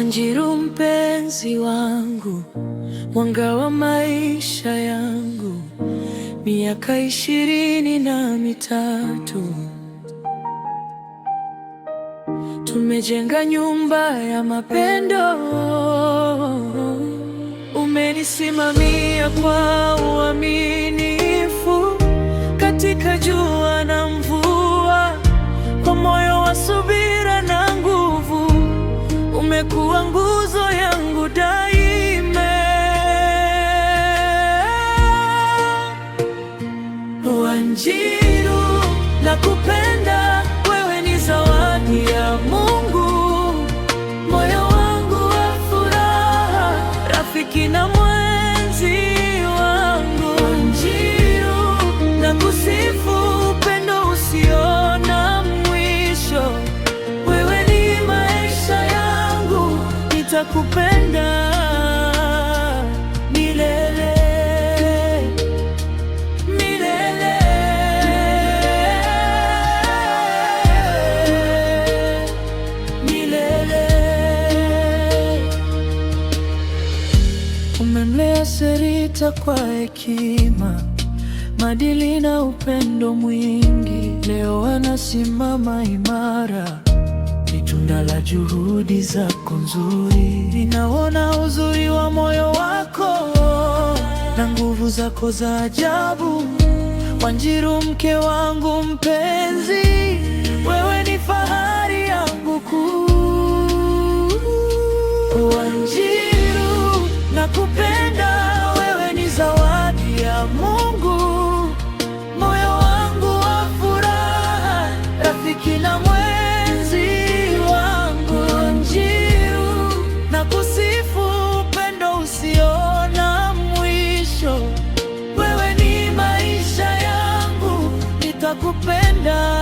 Wanjiru mpenzi wangu, mwanga wa maisha yangu, miaka 23 tumejenga nyumba ya mapendo. Umenisimamia kwa uaminifu katika jua na mvua, kwa moyo wa subira na nguvu. Umekuwa nguzo yangu daima. Wanjiru, nakupenda, wewe ni zawadi ya Mungu, moyo wangu wa furaha, rafiki na mwenzi wangu. Wanjiru, nakusifu, upendo usio na mwisho. Wewe ni maisha yangu, nitakupenda milele. Umemlea Serita kwa hekima, maadili na upendo mwingi. Leo anasimama imara, ni tunda la juhudi zako nzuri. Ninaona uzuri wa moyo wako na nguvu zako za ajabu. Wanjiru, mke wangu mpenzi, wewe ni fahari yangu kuu. Wanjiru, nakupenda, wewe ni zawadi ya Mungu, moyo wangu wa furaha, rafiki na mwenzi wangu. Wanjiru, nakusifu, upendo usio na mwisho. Wewe ni maisha yangu, nitakupenda